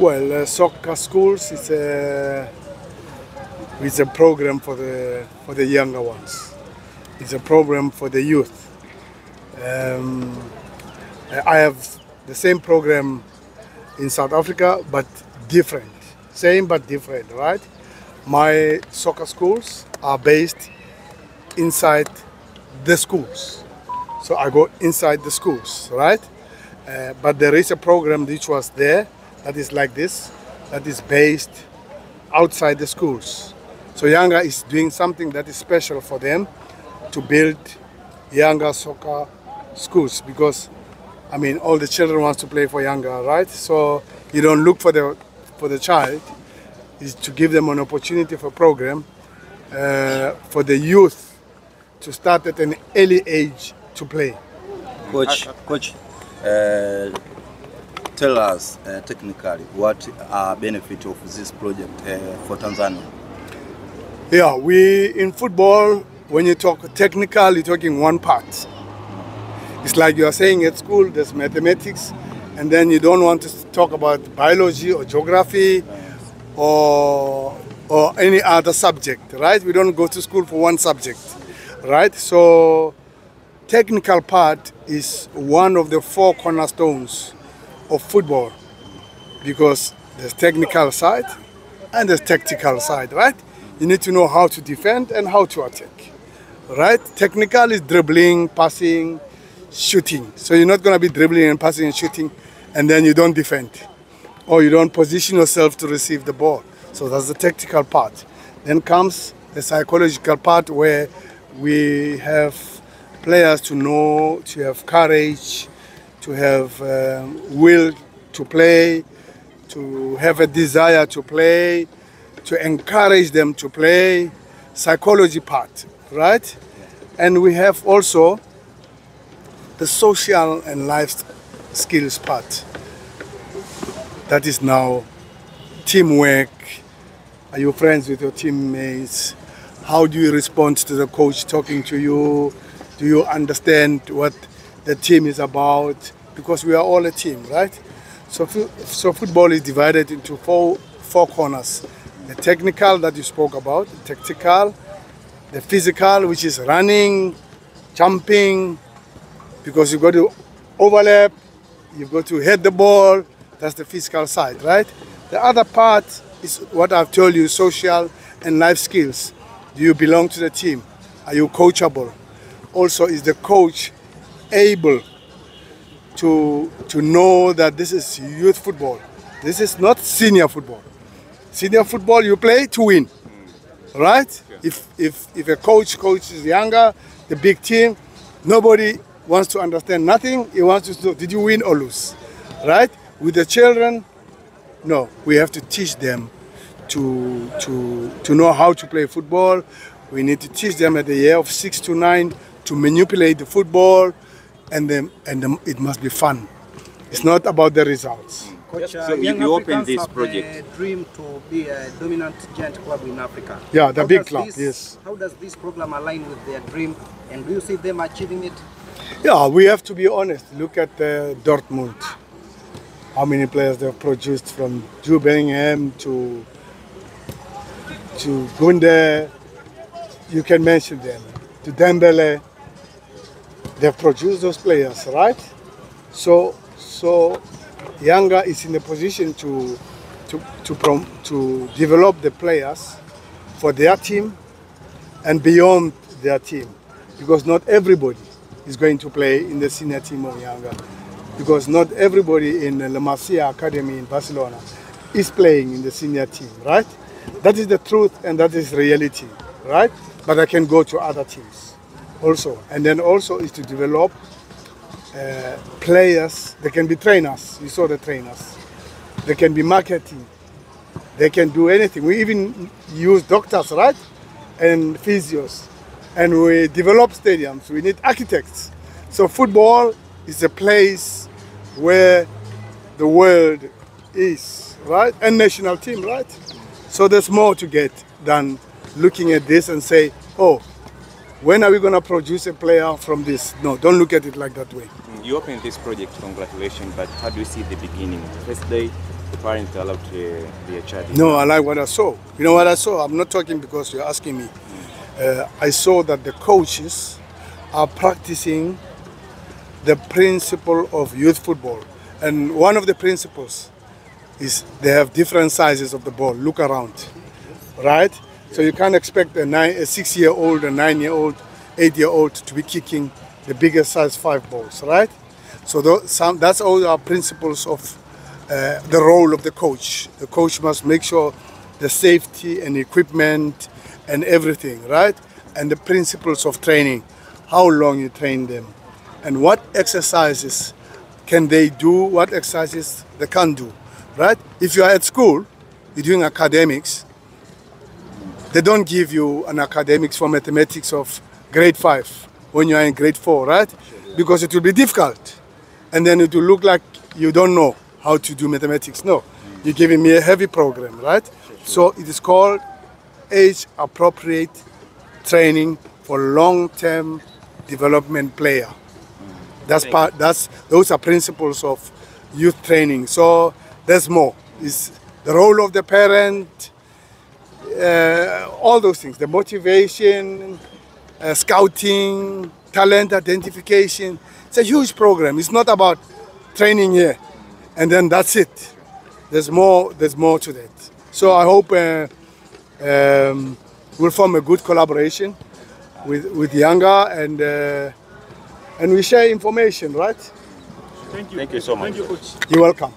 Well, soccer schools is a program for the younger ones. It's a program for the youth. I have the same program in South Africa, but different. Same but different, right? My soccer schools are based inside the schools. So I go inside the schools, right? But there is a program which was there that is like this, that is based outside the schools. So Yanga is doing something that is special for them to build Yanga soccer schools, because I mean all the children want to play for Yanga, right? So you don't look for the child, is to give them an opportunity for program for the youth to start at an early age to play. Coach, tell us technically what are benefits of this project for Tanzania? Yeah, we in football, when you talk technical, you're talking one part. It's like you are saying at school, there's mathematics, and then you don't want to talk about biology or geography or any other subject, right? We don't go to school for one subject, right? So technical part is one of the four cornerstones of football, because there's technical side and there's tactical side, right? You need to know how to defend and how to attack, right? Technical is dribbling, passing, shooting. So you're not going to be dribbling and passing and shooting and then you don't defend, or you don't position yourself to receive the ball. So that's the tactical part. Then comes the psychological part, where we have players to know, to have courage, to have will to play, to have a desire to play, to encourage them to play, psychology part, right? And we have also the social and life skills part. That is now teamwork. Are you friends with your teammates? How do you respond to the coach talking to you? Do you understand what the team is about? Because we are all a team, right? So football is divided into four corners. The technical that you spoke about, the tactical, the physical, which is running, jumping, because you've got to overlap, you've got to hit the ball. That's the physical side, right? The other part is what I've told you, social and life skills. Do you belong to the team? Are you coachable? Also, is the coach able to know that this is youth football? This is not senior football. Senior football, you play to win, right? If a coach coaches younger, the big team, nobody wants to understand nothing. He wants to know, did you win or lose, right? With the children, no, we have to teach them to know how to play football. We need to teach them at the year of 6 to 9 to manipulate the football, and it must be fun. It's not about the results. Coach, so you opened this project. A dream to be a dominant giant club in Africa. Yeah, the big club, yes. How does this program align with their dream, and do you see them achieving it? Yeah, we have to be honest. Look at Dortmund. How many players they've produced, from Jude Bellingham to Gunde, you can mention them, to Dembele. They've produced those players, right? So Yanga is in a position to develop the players for their team and beyond their team, because not everybody is going to play in the senior team of Yanga, because not everybody in the La Masia Academy in Barcelona is playing in the senior team, right? That is the truth and that is reality, right? But I can go to other teams also. And then also is to develop players. They can be trainers. You saw the trainers. They can be marketing. They can do anything. We even use doctors, right? And physios. And we develop stadiums. We need architects. So football is a place where the world is, right? And national team, right? So there's more to get than looking at this and say, oh, when are we going to produce a player from this? No, don't look at it like that way. You opened this project, congratulations, but how do you see the beginning? First day, parents allowed to be a child? No, I like what I saw. You know what I saw? I'm not talking because you're asking me. I saw that the coaches are practicing the principle of youth football. And one of the principles is they have different sizes of the ball. Look around, right? So you can't expect a 6-year-old, a 9-year-old, 8-year-old to be kicking the bigger size 5 balls, right? So that's all our principles of the role of the coach. The coach must make sure the safety and equipment and everything, right? And the principles of training, how long you train them, and what exercises can they do, what exercises they can't do, right? If you are at school, you're doing academics, they don't give you an academics for mathematics of grade 5 when you are in grade 4, right? Because it will be difficult. And then it will look like you don't know how to do mathematics. No, you're giving me a heavy program, right? So it is called age-appropriate training for long-term development player. Those are principles of youth training. So there's more. It's the role of the parent, all those things, the motivation, scouting, talent identification. It's a huge program. It's not about training here and then that's it. There's more to that. So I hope we'll form a good collaboration with Yanga and we share information, right? Thank you so much. You're welcome.